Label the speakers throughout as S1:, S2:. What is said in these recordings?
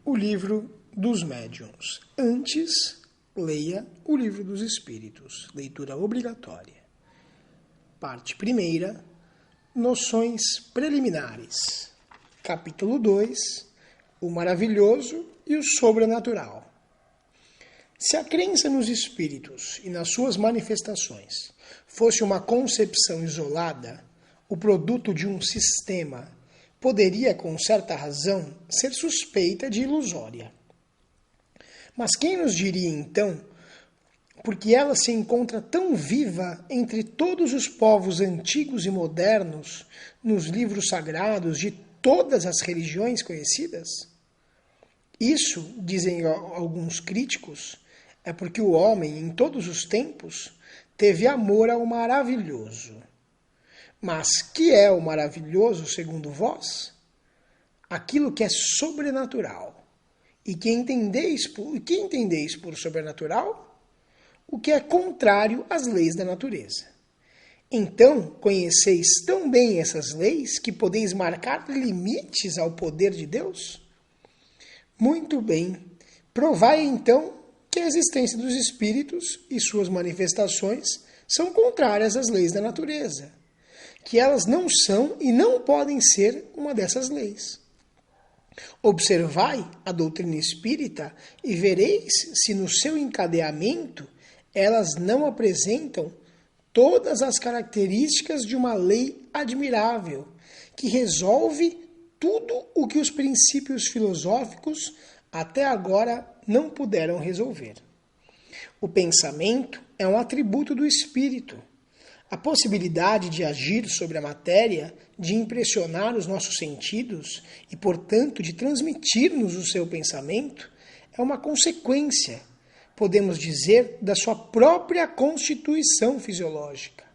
S1: o livro dos médiuns. Antes, leia o livro dos espíritos. Leitura obrigatória. Parte 1, noções preliminares. Capítulo 2, o maravilhoso e o sobrenatural. Se a crença nos espíritos e nas suas manifestações fosse uma concepção isolada, o produto de um sistema, poderia, com certa razão, ser suspeita de ilusória. Mas quem nos diria, então, porque ela se encontra tão viva entre todos os povos antigos e modernos, nos livros sagrados de todas as religiões conhecidas? Isso, dizem alguns críticos, é porque o homem, em todos os tempos, teve amor ao maravilhoso. Mas que é o maravilhoso, segundo vós? Aquilo que é sobrenatural. E que entendeis por sobrenatural? O que é contrário às leis da natureza. Então, conheceis tão bem essas leis que podeis marcar limites ao poder de Deus? Muito bem. Provai, então, que a existência dos espíritos e suas manifestações são contrárias às leis da natureza, que elas não são e não podem ser uma dessas leis. Observai a doutrina espírita e vereis se no seu encadeamento elas não apresentam todas as características de uma lei admirável, que resolve tudo o que os princípios filosóficos até agora não puderam resolver. O pensamento é um atributo do espírito. A possibilidade de agir sobre a matéria, de impressionar os nossos sentidos e, portanto, de transmitir-nos o seu pensamento, é uma consequência, podemos dizer, da sua própria constituição fisiológica.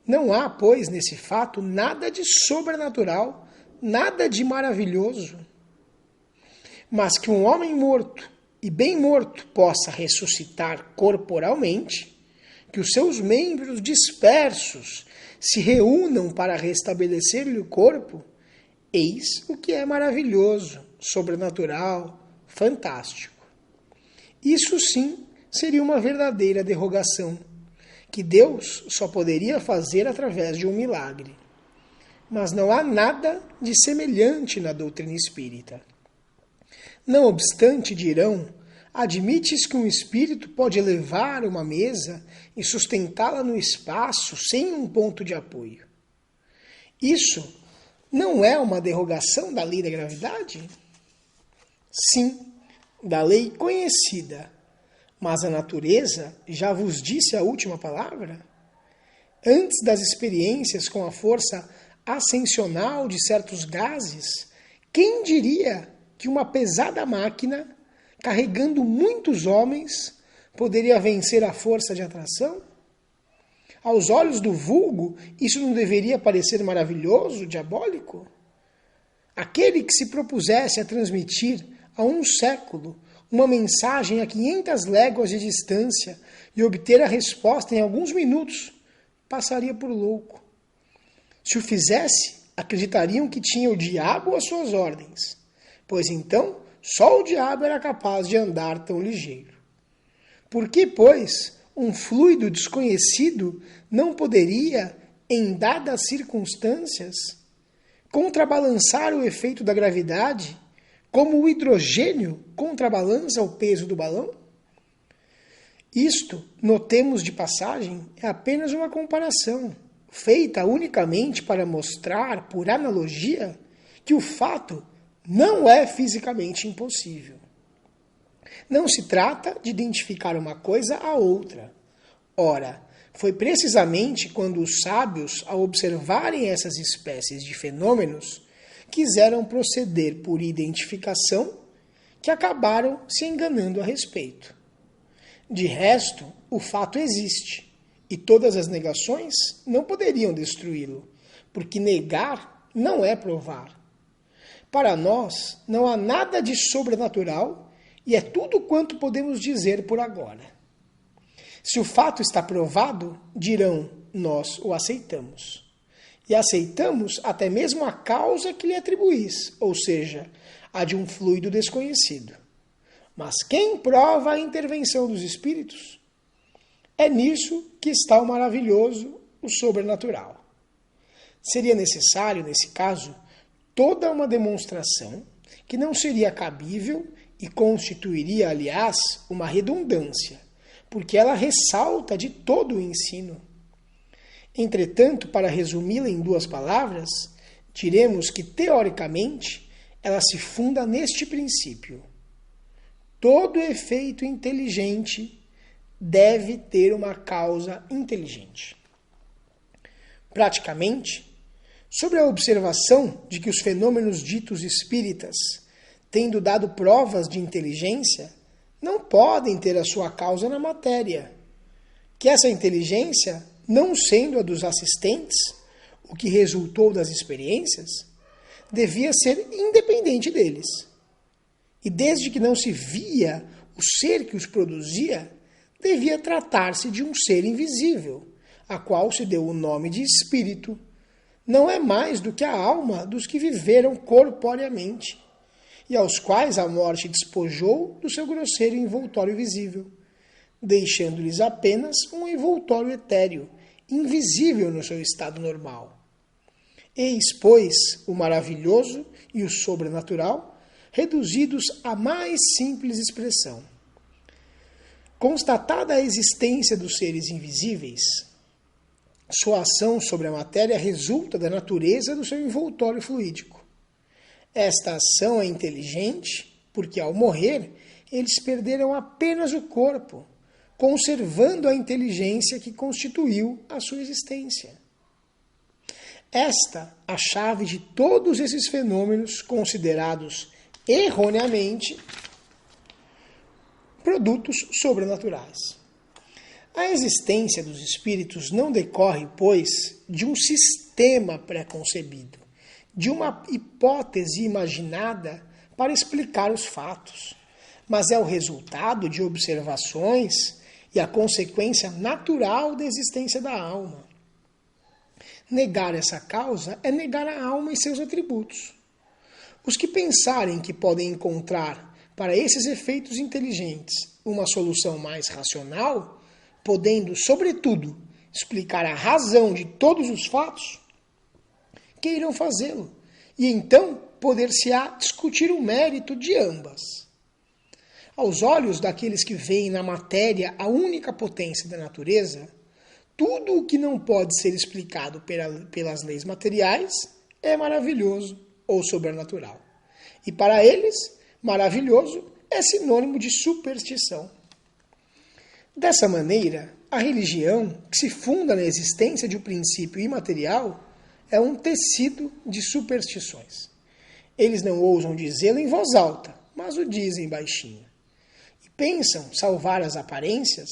S1: Não há, pois, nesse fato, nada de sobrenatural, nada de maravilhoso. Mas que um homem morto, e bem morto, possa ressuscitar corporalmente, que os seus membros dispersos se reúnam para restabelecer-lhe o corpo, eis o que é maravilhoso, sobrenatural, fantástico. Isso sim seria uma verdadeira derrogação, que Deus só poderia fazer através de um milagre. Mas não há nada de semelhante na doutrina espírita. Não obstante, dirão, admites que um espírito pode elevar uma mesa e sustentá-la no espaço sem um ponto de apoio. Isso não é uma derrogação da lei da gravidade? Sim, da lei conhecida. Mas a natureza já vos disse a última palavra? Antes das experiências com a força ascensional de certos gases, quem diria que uma pesada máquina, carregando muitos homens, poderia vencer a força de atração? Aos olhos do vulgo, isso não deveria parecer maravilhoso, diabólico? Aquele que se propusesse a transmitir a um século uma mensagem a 500 léguas de distância e obter a resposta em alguns minutos, passaria por louco. Se o fizesse, acreditariam que tinha o diabo às suas ordens, pois então só o diabo era capaz de andar tão ligeiro. Por que, pois, um fluido desconhecido não poderia, em dadas circunstâncias, contrabalançar o efeito da gravidade, como o hidrogênio contrabalança o peso do balão? Isto, notemos de passagem, é apenas uma comparação, feita unicamente para mostrar, por analogia, que o fato não é fisicamente impossível. Não se trata de identificar uma coisa à outra. Ora, foi precisamente quando os sábios, ao observarem essas espécies de fenômenos, quiseram proceder por identificação, que acabaram se enganando a respeito. De resto, o fato existe, e todas as negações não poderiam destruí-lo, porque negar não é provar. Para nós, não há nada de sobrenatural e é tudo quanto podemos dizer por agora. Se o fato está provado, dirão, nós o aceitamos. E aceitamos até mesmo a causa que lhe atribuís, ou seja, a de um fluido desconhecido. Mas quem prova a intervenção dos espíritos? É nisso que está o maravilhoso, o sobrenatural. Seria necessário, nesse caso, toda uma demonstração que não seria cabível e constituiria, aliás, uma redundância, porque ela ressalta de todo o ensino. Entretanto, para resumi-la em 2 palavras, diremos que, teoricamente, ela se funda neste princípio. Todo efeito inteligente deve ter uma causa inteligente. Praticamente, sobre a observação de que os fenômenos ditos espíritas, tendo dado provas de inteligência, não podem ter a sua causa na matéria, que essa inteligência, não sendo a dos assistentes, o que resultou das experiências, devia ser independente deles. E desde que não se via o ser que os produzia, devia tratar-se de um ser invisível, a qual se deu o nome de espírito. Não é mais do que a alma dos que viveram corporeamente, e aos quais a morte despojou do seu grosseiro envoltório visível, deixando-lhes apenas um envoltório etéreo, invisível no seu estado normal. Eis, pois, o maravilhoso e o sobrenatural, reduzidos à mais simples expressão. Constatada a existência dos seres invisíveis, sua ação sobre a matéria resulta da natureza do seu envoltório fluídico. Esta ação é inteligente porque, ao morrer, eles perderam apenas o corpo, conservando a inteligência que constituiu a sua existência. Esta a chave de todos esses fenômenos considerados erroneamente produtos sobrenaturais. A existência dos espíritos não decorre, pois, de um sistema pré-concebido, de uma hipótese imaginada para explicar os fatos, mas é o resultado de observações e a consequência natural da existência da alma. Negar essa causa é negar a alma e seus atributos. Os que pensarem que podem encontrar para esses efeitos inteligentes uma solução mais racional, podendo, sobretudo, explicar a razão de todos os fatos, queiram fazê-lo, e então poder-se-á discutir o mérito de ambas. Aos olhos daqueles que veem na matéria a única potência da natureza, tudo o que não pode ser explicado pelas leis materiais é maravilhoso ou sobrenatural. E para eles, maravilhoso é sinônimo de superstição. Dessa maneira, a religião, que se funda na existência de um princípio imaterial, é um tecido de superstições. Eles não ousam dizê-lo em voz alta, mas o dizem baixinho. E pensam salvar as aparências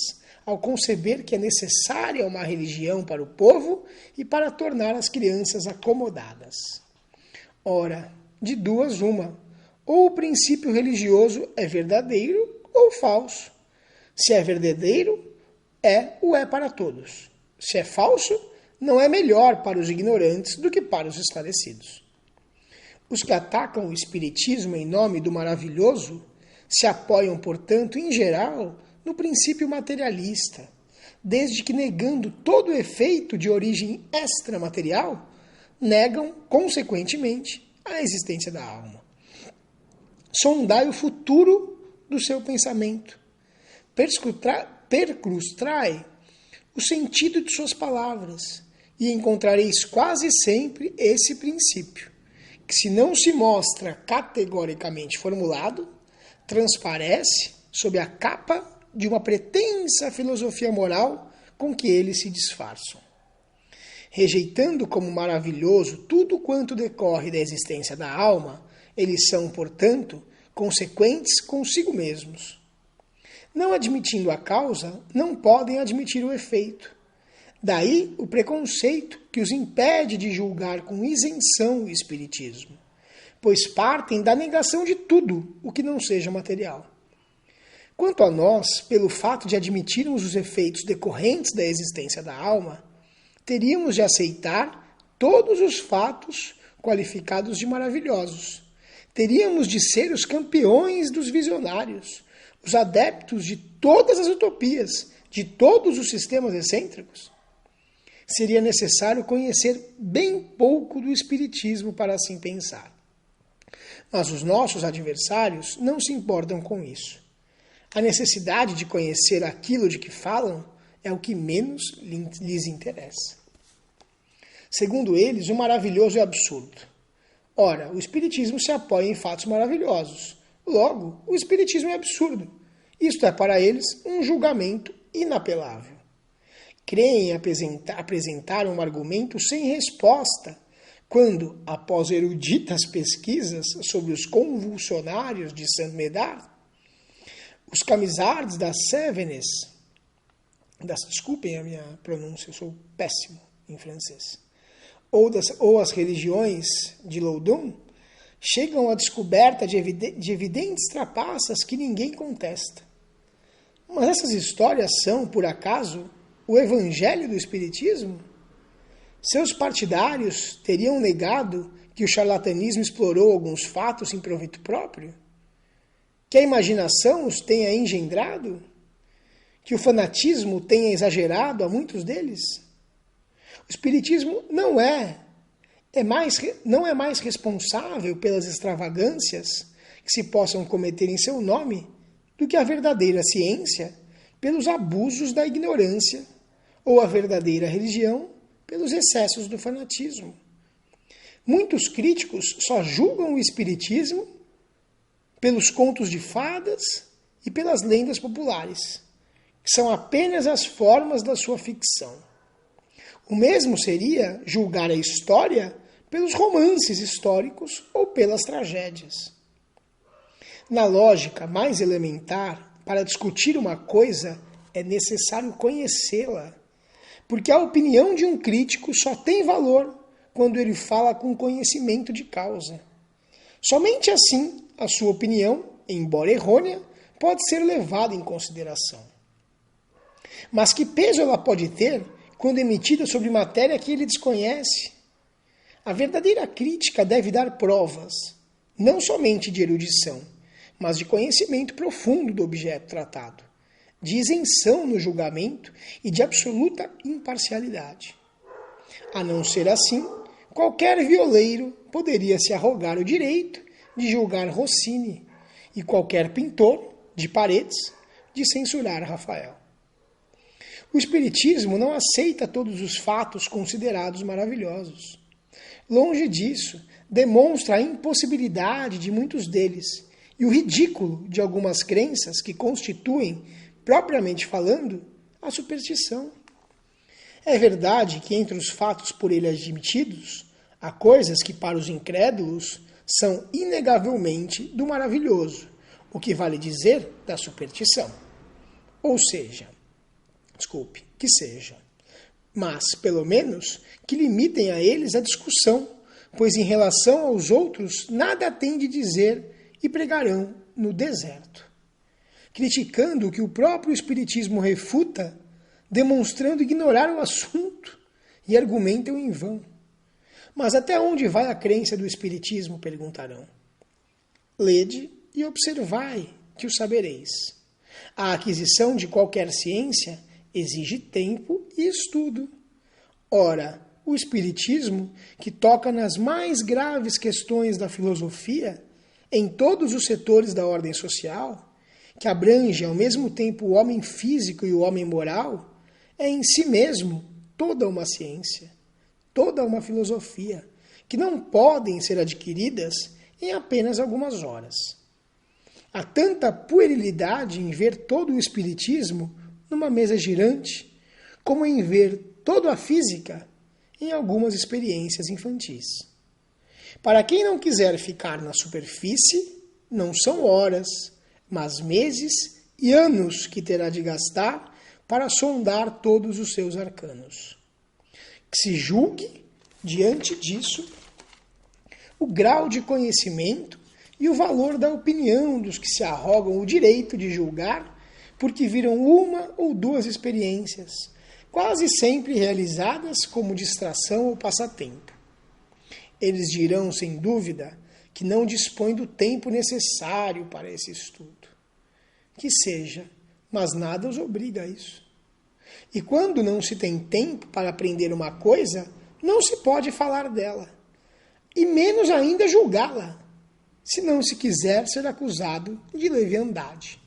S1: ao conceber que é necessária uma religião para o povo e para tornar as crianças acomodadas. Ora, de duas uma, ou o princípio religioso é verdadeiro ou falso. Se é verdadeiro, o é para todos. Se é falso, não é melhor para os ignorantes do que para os esclarecidos. Os que atacam o espiritismo em nome do maravilhoso se apoiam, portanto, em geral, no princípio materialista, desde que, negando todo o efeito de origem extramaterial, negam, consequentemente, a existência da alma. Sondai o futuro do seu pensamento. Percrustrai o sentido de suas palavras e encontrareis quase sempre esse princípio, que se não se mostra categoricamente formulado, transparece sob a capa de uma pretensa filosofia moral com que eles se disfarçam. Rejeitando como maravilhoso tudo quanto decorre da existência da alma, eles são, portanto, consequentes consigo mesmos. Não admitindo a causa, não podem admitir o efeito. Daí o preconceito que os impede de julgar com isenção o espiritismo, pois partem da negação de tudo o que não seja material. Quanto a nós, pelo fato de admitirmos os efeitos decorrentes da existência da alma, teríamos de aceitar todos os fatos qualificados de maravilhosos, Teríamos de ser os campeões dos visionários, os adeptos de todas as utopias, de todos os sistemas excêntricos. Seria necessário conhecer bem pouco do Espiritismo para assim pensar. Mas os nossos adversários não se importam com isso. A necessidade de conhecer aquilo de que falam é o que menos lhes interessa. Segundo eles, o maravilhoso é absurdo. Ora, o Espiritismo se apoia em fatos maravilhosos. Logo, o Espiritismo é absurdo. Isto é, para eles, um julgamento inapelável. Creem em apresentar um argumento sem resposta, quando, após eruditas pesquisas sobre os convulsionários de Saint-Médard, os camisards das Cévenes, desculpem a minha pronúncia, eu sou péssimo em francês, ou as religiões de Loudun, chegam à descoberta de evidentes trapaças que ninguém contesta. Mas essas histórias são, por acaso, o evangelho do Espiritismo? Seus partidários teriam negado que o charlatanismo explorou alguns fatos em proveito próprio? Que a imaginação os tenha engendrado? Que o fanatismo tenha exagerado a muitos deles? O Espiritismo não é mais responsável pelas extravagâncias que se possam cometer em seu nome do que a verdadeira ciência pelos abusos da ignorância ou a verdadeira religião pelos excessos do fanatismo. Muitos críticos só julgam o Espiritismo pelos contos de fadas e pelas lendas populares, que são apenas as formas da sua ficção. O mesmo seria julgar a história pelos romances históricos ou pelas tragédias. Na lógica mais elementar, para discutir uma coisa é necessário conhecê-la, porque a opinião de um crítico só tem valor quando ele fala com conhecimento de causa. Somente assim a sua opinião, embora errônea, pode ser levada em consideração. Mas que peso ela pode ter quando emitida sobre matéria que ele desconhece? A verdadeira crítica deve dar provas, não somente de erudição, mas de conhecimento profundo do objeto tratado, de isenção no julgamento e de absoluta imparcialidade. A não ser assim, qualquer violeiro poderia se arrogar o direito de julgar Rossini e qualquer pintor de paredes de censurar Rafael. O Espiritismo não aceita todos os fatos considerados maravilhosos. Longe disso, demonstra a impossibilidade de muitos deles e o ridículo de algumas crenças que constituem, propriamente falando, a superstição. É verdade que entre os fatos por ele admitidos, há coisas que para os incrédulos são inegavelmente do maravilhoso, o que vale dizer da superstição. Ou seja, que seja, mas, pelo menos, que limitem a eles a discussão, pois em relação aos outros nada têm de dizer e pregarão no deserto. Criticando o que o próprio Espiritismo refuta, demonstrando ignorar o assunto e argumentam em vão. Mas até onde vai a crença do Espiritismo, perguntarão. Lede e observai, que o sabereis. A aquisição de qualquer ciência exige tempo e estudo. Ora, o Espiritismo, que toca nas mais graves questões da filosofia, em todos os setores da ordem social, que abrange ao mesmo tempo o homem físico e o homem moral, é em si mesmo toda uma ciência, toda uma filosofia, que não podem ser adquiridas em apenas algumas horas. Há tanta puerilidade em ver todo o Espiritismo numa mesa girante, como em ver toda a física em algumas experiências infantis. Para quem não quiser ficar na superfície, não são horas, mas meses e anos que terá de gastar para sondar todos os seus arcanos. Que se julgue, diante disso, o grau de conhecimento e o valor da opinião dos que se arrogam o direito de julgar porque viram uma ou duas experiências, quase sempre realizadas como distração ou passatempo. Eles dirão, sem dúvida, que não dispõe do tempo necessário para esse estudo. Que seja, mas nada os obriga a isso. E quando não se tem tempo para aprender uma coisa, não se pode falar dela, e menos ainda julgá-la, se não se quiser ser acusado de leviandade.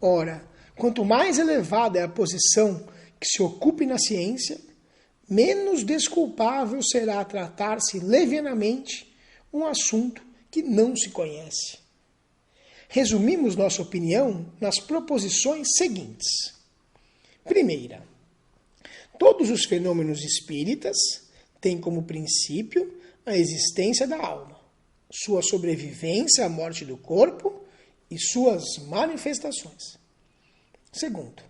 S1: Ora, quanto mais elevada é a posição que se ocupe na ciência, menos desculpável será tratar-se levianamente um assunto que não se conhece. Resumimos nossa opinião nas proposições seguintes. Primeira, todos os fenômenos espíritas têm como princípio a existência da alma, sua sobrevivência à morte do corpo e suas manifestações. Segundo,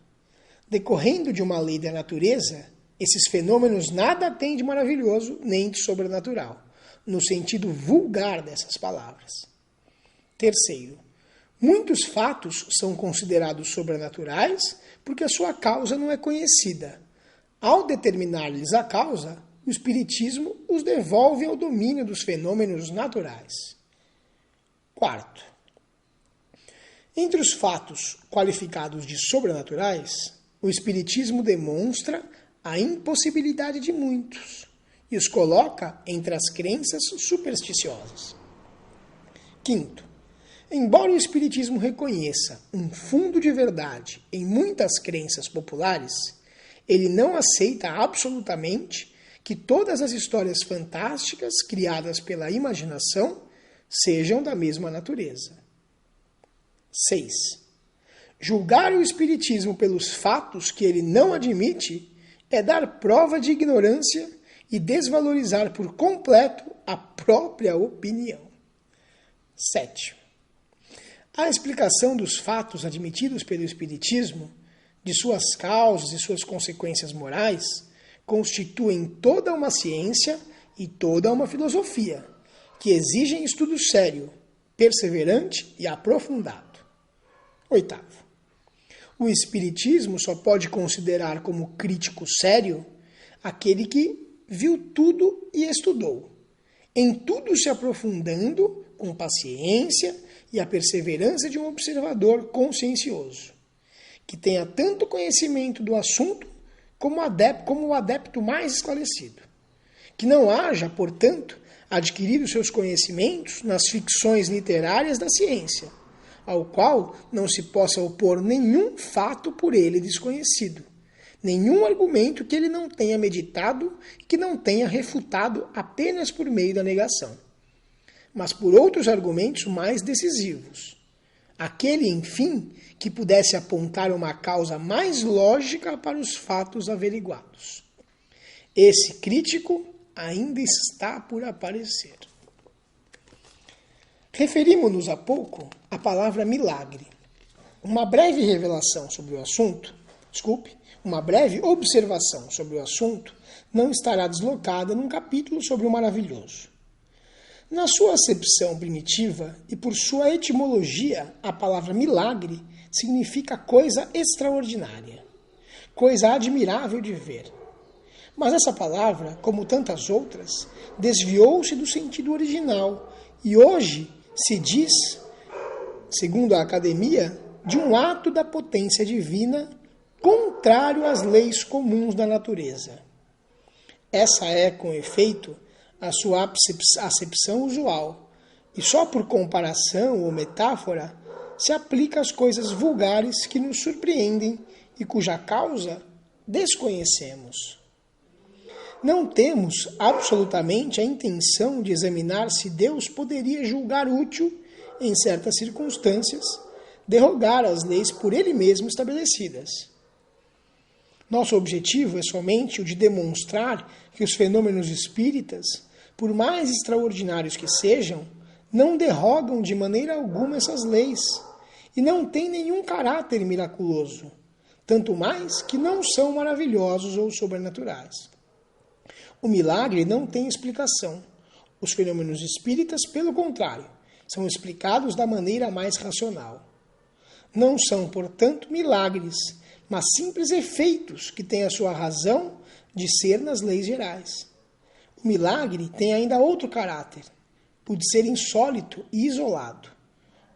S1: decorrendo de uma lei da natureza, esses fenômenos nada têm de maravilhoso nem de sobrenatural, no sentido vulgar dessas palavras. Terceiro, muitos fatos são considerados sobrenaturais porque a sua causa não é conhecida. Ao determinar-lhes a causa, o Espiritismo os devolve ao domínio dos fenômenos naturais. Quarto, entre os fatos qualificados de sobrenaturais, o Espiritismo demonstra a impossibilidade de muitos e os coloca entre as crenças supersticiosas. Quinto, embora o Espiritismo reconheça um fundo de verdade em muitas crenças populares, ele não aceita absolutamente que todas as histórias fantásticas criadas pela imaginação sejam da mesma natureza. 6. Julgar o Espiritismo pelos fatos que ele não admite é dar prova de ignorância e desvalorizar por completo a própria opinião. 7. A explicação dos fatos admitidos pelo Espiritismo, de suas causas e suas consequências morais, constituem toda uma ciência e toda uma filosofia, que exigem estudo sério, perseverante e aprofundado. 8. O Espiritismo só pode considerar como crítico sério aquele que viu tudo e estudou, em tudo se aprofundando com paciência e a perseverança de um observador consciencioso, que tenha tanto conhecimento do assunto como o adepto mais esclarecido, que não haja, portanto, adquirido seus conhecimentos nas ficções literárias da ciência, ao qual não se possa opor nenhum fato por ele desconhecido, nenhum argumento que ele não tenha meditado e que não tenha refutado apenas por meio da negação, mas por outros argumentos mais decisivos. Aquele, enfim, que pudesse apontar uma causa mais lógica para os fatos averiguados. Esse crítico ainda está por aparecer. Referimos-nos há pouco à palavra milagre. Uma breve revelação sobre o assunto, uma breve observação sobre o assunto não estará deslocada num capítulo sobre o maravilhoso. Na sua acepção primitiva e por sua etimologia, a palavra milagre significa coisa extraordinária, coisa admirável de ver. Mas essa palavra, como tantas outras, desviou-se do sentido original e hoje se diz, segundo a Academia, de um ato da potência divina contrário às leis comuns da natureza. Essa é, com efeito, a sua acepção usual, e só por comparação ou metáfora se aplica às coisas vulgares que nos surpreendem e cuja causa desconhecemos. Não temos absolutamente a intenção de examinar se Deus poderia julgar útil, em certas circunstâncias, derrogar as leis por ele mesmo estabelecidas. Nosso objetivo é somente o de demonstrar que os fenômenos espíritas, por mais extraordinários que sejam, não derrogam de maneira alguma essas leis e não têm nenhum caráter miraculoso, tanto mais que não são maravilhosos ou sobrenaturais. O milagre não tem explicação. Os fenômenos espíritas, pelo contrário, são explicados da maneira mais racional. Não são, portanto, milagres, mas simples efeitos que têm a sua razão de ser nas leis gerais. O milagre tem ainda outro caráter, por ser insólito e isolado.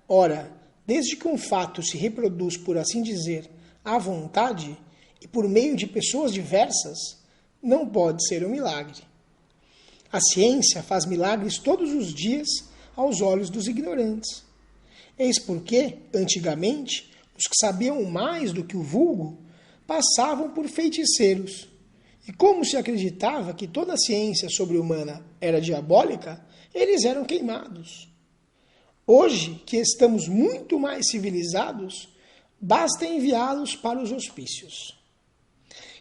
S1: Ora, desde que um fato se reproduz, por assim dizer, à vontade e por meio de pessoas diversas, não pode ser um milagre. A ciência faz milagres todos os dias aos olhos dos ignorantes. Eis porque, antigamente, os que sabiam mais do que o vulgo passavam por feiticeiros. E como se acreditava que toda a ciência sobre-humana era diabólica, eles eram queimados. Hoje, que estamos muito mais civilizados, basta enviá-los para os hospícios.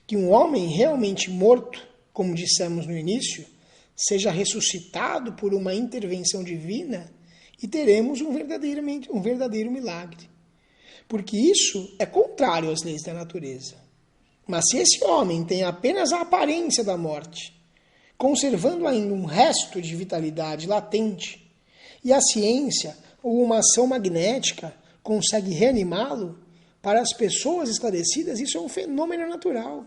S1: Que um homem realmente morto, como dissemos no início, seja ressuscitado por uma intervenção divina e teremos um verdadeiro milagre. Porque isso é contrário às leis da natureza. Mas se esse homem tem apenas a aparência da morte, conservando ainda um resto de vitalidade latente, e a ciência ou uma ação magnética consegue reanimá-lo, para as pessoas esclarecidas isso é um fenômeno natural.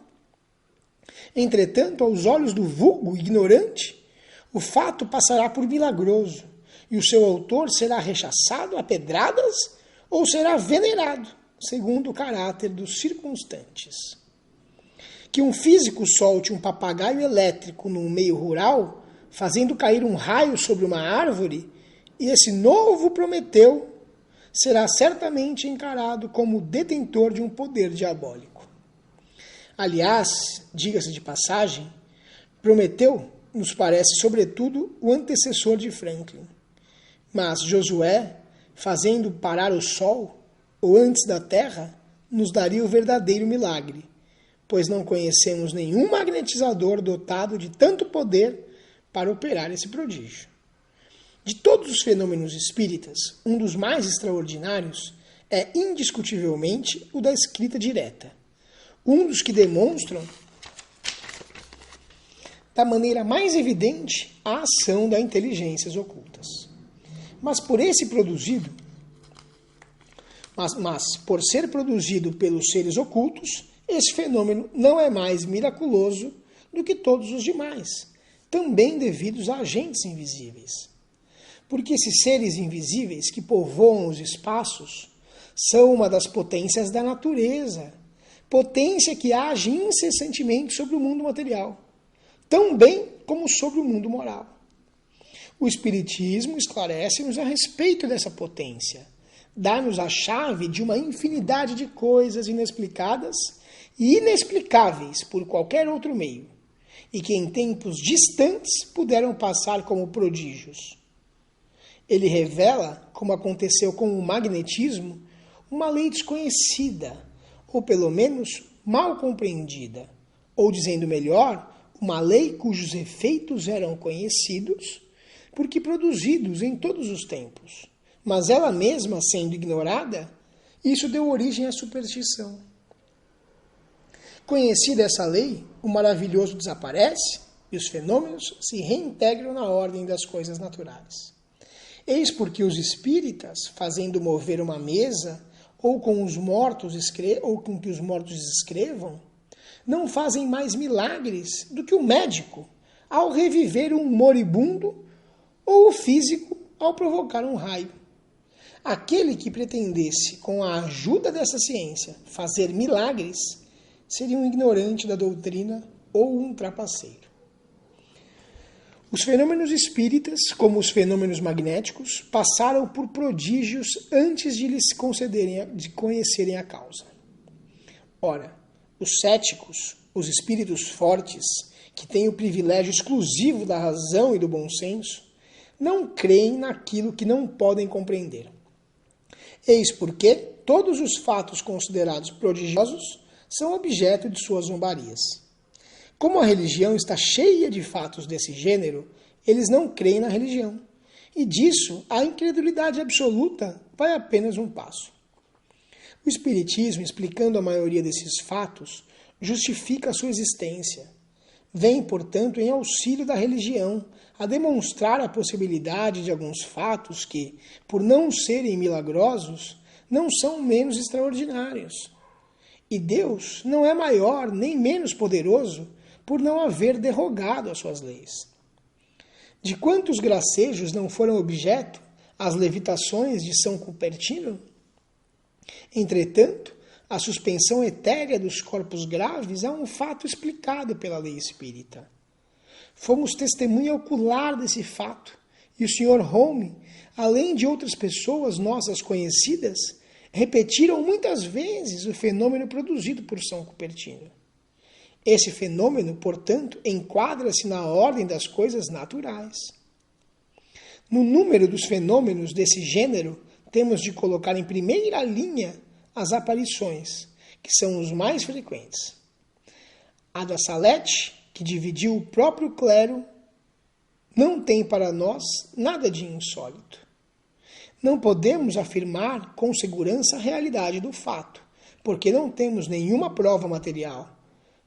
S1: Entretanto, aos olhos do vulgo ignorante, o fato passará por milagroso, e o seu autor será rechaçado a pedradas ou será venerado, segundo o caráter dos circunstantes. Que um físico solte um papagaio elétrico num meio rural, fazendo cair um raio sobre uma árvore, e esse novo Prometeu será certamente encarado como detentor de um poder diabólico. Aliás, diga-se de passagem, Prometeu nos parece, sobretudo, o antecessor de Franklin. Mas Josué, fazendo parar o sol, ou antes da terra, nos daria o verdadeiro milagre, pois não conhecemos nenhum magnetizador dotado de tanto poder para operar esse prodígio. De todos os fenômenos espíritas, um dos mais extraordinários é indiscutivelmente o da escrita direta, um dos que demonstram da maneira mais evidente a ação das inteligências ocultas. Mas por ser produzido pelos seres ocultos, esse fenômeno não é mais miraculoso do que todos os demais, também devidos a agentes invisíveis. Porque esses seres invisíveis que povoam os espaços são uma das potências da natureza, potência que age incessantemente sobre o mundo material, tão bem como sobre o mundo moral. O Espiritismo esclarece-nos a respeito dessa potência, dá-nos a chave de uma infinidade de coisas inexplicadas e inexplicáveis por qualquer outro meio, e que em tempos distantes puderam passar como prodígios. Ele revela, como aconteceu com o magnetismo, uma lei desconhecida, ou pelo menos mal compreendida, ou dizendo melhor, uma lei cujos efeitos eram conhecidos, porque produzidos em todos os tempos, mas ela mesma sendo ignorada, isso deu origem à superstição. Conhecida essa lei, o maravilhoso desaparece e os fenômenos se reintegram na ordem das coisas naturais. Eis porque os espíritas, fazendo mover uma mesa, ou com que os mortos escrevam, não fazem mais milagres do que o médico ao reviver um moribundo ou o físico ao provocar um raio. Aquele que pretendesse, com a ajuda dessa ciência, fazer milagres, seria um ignorante da doutrina ou um trapaceiro. Os fenômenos espíritas, como os fenômenos magnéticos, passaram por prodígios antes de lhes conhecerem a causa. Ora, os céticos, os espíritos fortes, que têm o privilégio exclusivo da razão e do bom senso, não creem naquilo que não podem compreender. Eis porque todos os fatos considerados prodigiosos são objeto de suas zombarias. Como a religião está cheia de fatos desse gênero, eles não creem na religião. E disso, a incredulidade absoluta vai apenas um passo. O Espiritismo, explicando a maioria desses fatos, justifica a sua existência. Vem, portanto, em auxílio da religião, a demonstrar a possibilidade de alguns fatos que, por não serem milagrosos, não são menos extraordinários. E Deus não é maior nem menos poderoso por não haver derrogado as suas leis. De quantos gracejos não foram objeto as levitações de São Cupertino? Entretanto, a suspensão etérea dos corpos graves é um fato explicado pela lei espírita. Fomos testemunha ocular desse fato, e o Sr. Home, além de outras pessoas nossas conhecidas, repetiram muitas vezes o fenômeno produzido por São Cupertino. Esse fenômeno, portanto, enquadra-se na ordem das coisas naturais. No número dos fenômenos desse gênero, temos de colocar em primeira linha as aparições, que são os mais frequentes. A da Salete, que dividiu o próprio clero, não tem para nós nada de insólito. Não podemos afirmar com segurança a realidade do fato, porque não temos nenhuma prova material,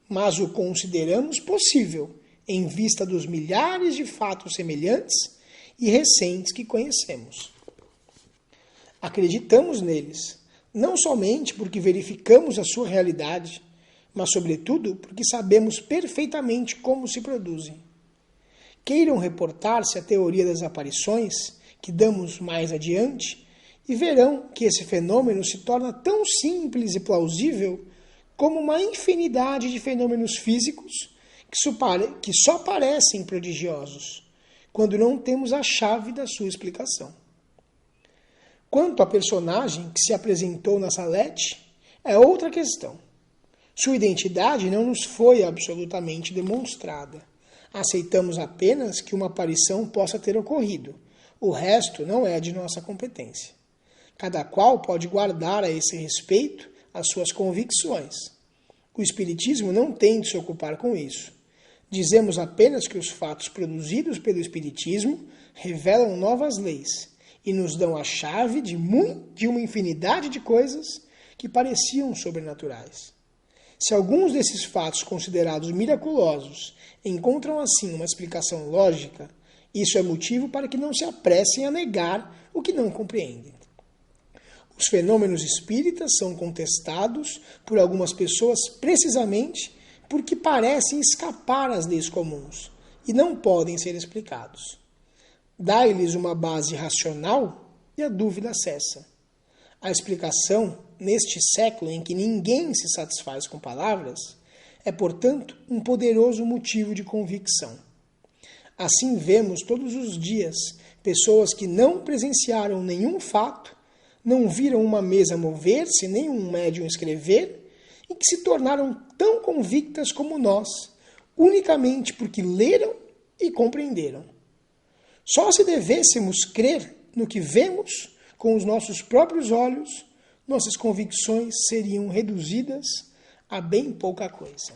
S1: mas o consideramos possível em vista dos milhares de fatos semelhantes e recentes que conhecemos. Acreditamos neles, não somente porque verificamos a sua realidade, mas sobretudo porque sabemos perfeitamente como se produzem. Queiram reportar-se à teoria das aparições, que damos mais adiante, e verão que esse fenômeno se torna tão simples e plausível como uma infinidade de fenômenos físicos que só parecem prodigiosos, quando não temos a chave da sua explicação. Quanto à personagem que se apresentou na Salete, é outra questão. Sua identidade não nos foi absolutamente demonstrada. Aceitamos apenas que uma aparição possa ter ocorrido. O resto não é de nossa competência. Cada qual pode guardar a esse respeito as suas convicções. O Espiritismo não tem de se ocupar com isso. Dizemos apenas que os fatos produzidos pelo Espiritismo revelam novas leis e nos dão a chave de uma infinidade de coisas que pareciam sobrenaturais. Se alguns desses fatos considerados miraculosos encontram assim uma explicação lógica, isso é motivo para que não se apressem a negar o que não compreendem. Os fenômenos espíritas são contestados por algumas pessoas precisamente porque parecem escapar às leis comuns e não podem ser explicados. Dai-lhes uma base racional e a dúvida cessa. A explicação, neste século em que ninguém se satisfaz com palavras, é, portanto, um poderoso motivo de convicção. Assim vemos todos os dias pessoas que não presenciaram nenhum fato, não viram uma mesa mover-se, nem um médium escrever, e que se tornaram tão convictas como nós, unicamente porque leram e compreenderam. Só se devêssemos crer no que vemos com os nossos próprios olhos, nossas convicções seriam reduzidas a bem pouca coisa.